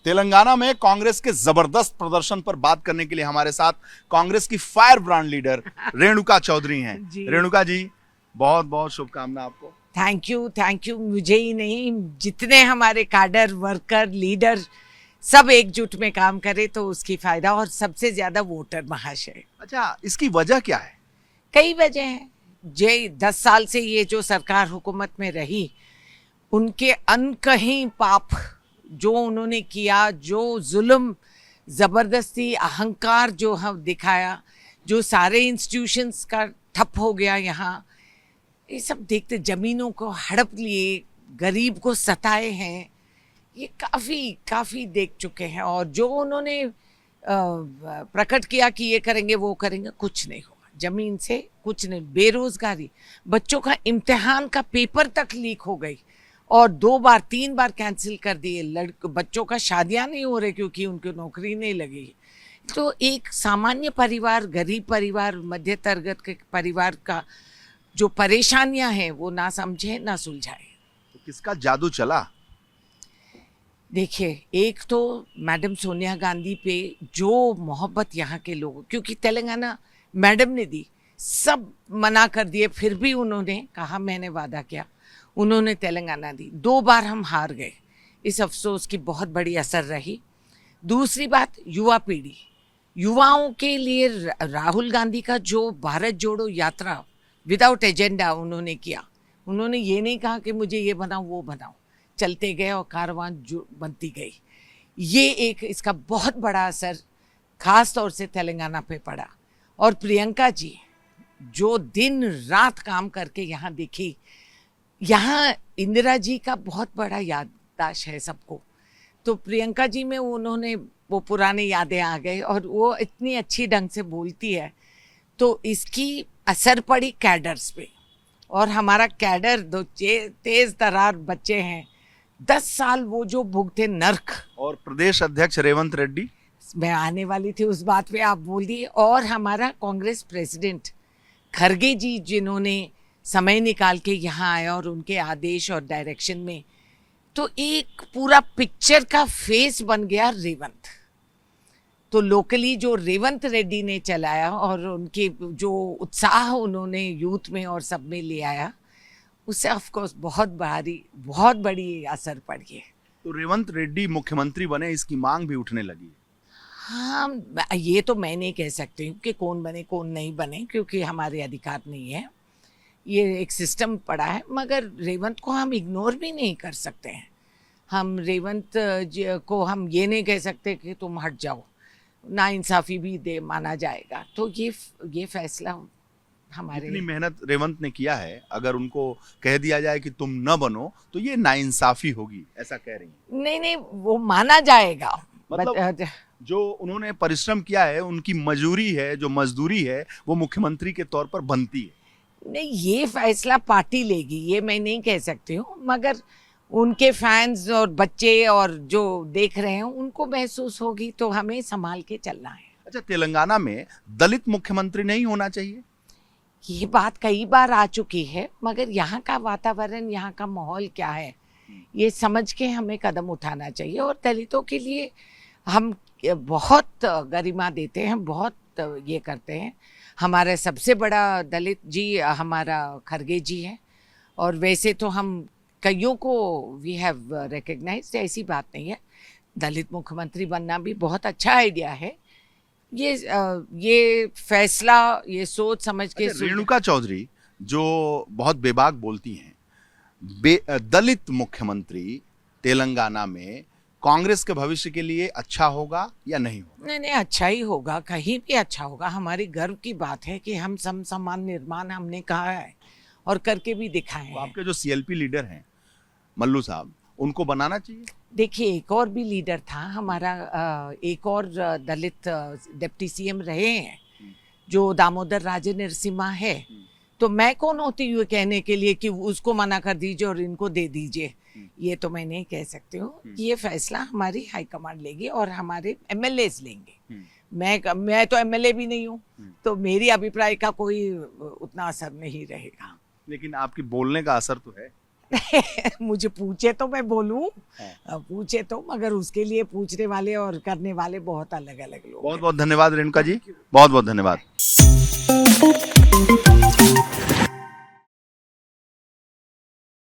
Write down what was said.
तेलंगाना में कांग्रेस के जबरदस्त प्रदर्शन पर बात करने के लिए हमारे साथ कांग्रेस की fire brand leader Renuka Chowdhury हैं। रेणुका जी, बहुत बहुत शुभकामना आपको। Thank you. मुझे ही नहीं, जितने हमारे कैडर, वर्कर, लीडर सब एकजुट में काम करे तो उसकी फायदा, और सबसे ज्यादा वोटर महाशय। अच्छा, इसकी वजह क्या है? कई वजह हैं। 10 साल से ये जो सरकार हुकूमत में रही, उनके अनकहीं पाप जो उन्होंने किया, जो जुल्म, जबरदस्ती, अहंकार जो हम दिखाया, जो सारे इंस्टीट्यूशंस का ठप हो गया यहाँ, ये सब देखते, जमीनों को हड़प लिए, गरीब को सताए हैं, ये काफ़ी देख चुके हैं। और जो उन्होंने प्रकट किया कि ये करेंगे वो करेंगे, कुछ नहीं हुआ। जमीन से कुछ नहीं। बेरोजगारी, बच्चों का इम्तिहान का पेपर तक लीक हो गई और 2 बार 3 बार कैंसिल कर दिए। बच्चों का शादियां नहीं हो रहे क्योंकि उनको नौकरी नहीं लगी। तो एक सामान्य परिवार, गरीब परिवार, मध्य वर्ग के परिवार का जो परेशानियां हैं वो ना समझे ना सुलझाए। तो किसका जादू चला? देखिए, एक तो मैडम सोनिया गांधी पे जो मोहब्बत यहाँ के लोगों, क्योंकि तेलंगाना मैडम ने दी, सब मना कर दिए, फिर भी उन्होंने कहा मैंने वादा किया, उन्होंने तेलंगाना दी। 2 बार हम हार गए, इस अफसोस की बहुत बड़ी असर रही। दूसरी बात, युवा पीढ़ी, युवाओं के लिए राहुल गांधी का जो भारत जोड़ो यात्रा विदाउट एजेंडा उन्होंने किया। उन्होंने ये नहीं कहा कि मुझे ये बनाओ वो बनाओ, चलते गए और कारवां जो बनती गई। ये एक इसका बहुत बड़ा असर खास तौर से तेलंगाना पे पड़ा। और प्रियंका जी जो दिन रात काम करके यहाँ दिखी, यहाँ इंदिरा जी का बहुत बड़ा याददाश्त है सबको, तो प्रियंका जी में उन्होंने वो पुरानी यादें आ गई और वो इतनी अच्छी ढंग से बोलती है, तो इसकी असर पड़ी कैडर्स पे। और हमारा कैडर दो तेज तरार बच्चे हैं, 10 साल वो जो भुगते नर्क। और प्रदेश अध्यक्ष रेवंत रेड्डी, मैं आने वाली थी उस बात पे, आप बोल दिए। और हमारा कांग्रेस प्रेसिडेंट खरगे जी, जिन्होंने समय निकाल के यहाँ आया और उनके आदेश और डायरेक्शन में, तो एक पूरा पिक्चर का फेस बन गया रेवंत। तो लोकली जो रेवंत रेड्डी ने चलाया और उनके जो उत्साह उन्होंने यूथ में और सब में ले आया, उससे ऑफकोर्स बहुत बड़ी असर पड़ी है। तो रेवंत रेड्डी मुख्यमंत्री बने, इसकी मांग भी उठने लगी। हाँ, ये तो मैं नहीं कह सकती हूँ कि कौन बने कौन नहीं बने, क्योंकि हमारे अधिकार नहीं है, ये एक सिस्टम पड़ा है। मगर रेवंत को हम इग्नोर भी नहीं कर सकते हैं। हम रेवंत को हम ये नहीं कह सकते कि तुम हट जाओ, ना इंसाफी भी दे माना जाएगा। तो ये फैसला हमारे, इतनी मेहनत रेवंत ने किया है, अगर उनको कह दिया जाए कि तुम न बनो तो ये नाइंसाफी होगी, ऐसा कह रही हैं? नहीं, वो माना जाएगा। मतलब जो उन्होंने परिश्रम किया है, उनकी मजूरी है, जो मजदूरी है, वो मुख्यमंत्री के तौर पर बनती है। नहीं, ये फैसला पार्टी लेगी, ये मैं नहीं कह सकती हूँ। मगर उनके फैंस और बच्चे और जो देख रहे हैं उनको महसूस होगी, तो हमें संभाल के चलना है। अच्छा, तेलंगाना में दलित मुख्यमंत्री नहीं होना चाहिए? ये बात कई बार आ चुकी है, मगर यहाँ का वातावरण, यहाँ का माहौल क्या है, ये समझ के हमें कदम उठाना चाहिए। और दलितों के लिए हम बहुत गरिमा देते हैं, बहुत ये करते हैं। हमारा सबसे बड़ा दलित जी हमारा खरगे जी है, और वैसे तो हम कईयों को वी हैव रिकग्नाइज्ड, ऐसी बात नहीं है। दलित मुख्यमंत्री बनना भी बहुत अच्छा आइडिया है। ये फैसला, ये सोच समझ के। रेणुका चौधरी जो बहुत बेबाक बोलती हैं, दलित मुख्यमंत्री तेलंगाना में कांग्रेस के भविष्य के लिए अच्छा होगा या नहीं होगा? नहीं, अच्छा ही होगा, कहीं भी अच्छा होगा। हमारी गर्व की बात है कि हम समान निर्माण हमने कहा है और करके भी दिखाए हैं। आपके जो सीएलपी लीडर हैं मल्लू साहब, उनको बनाना चाहिए। देखिए, एक और भी लीडर था हमारा, एक और दलित डिप्टी सीएम रहे हैं जो दामोदर राजे नरसिम्हा है। तो मैं कौन होती हूँ कहने के लिए कि उसको मना कर दीजिए और इनको दे दीजिए, ये तो मैं नहीं कह सकती हूँ। ये फैसला हमारी हाईकमांड लेगी और हमारे एमएलएज लेंगे। मैं तो एमएलए भी नहीं हूँ, तो मेरी अभिप्राय का कोई उतना असर नहीं रहेगा। लेकिन आपकी बोलने का असर तो है। मुझे पूछे तो मैं बोलूं, हाँ। पूछे तो, मगर उसके लिए पूछने वाले और करने वाले बहुत अलग अलग लोग बहुत बहुत धन्यवाद रेणुका जी, बहुत बहुत धन्यवाद।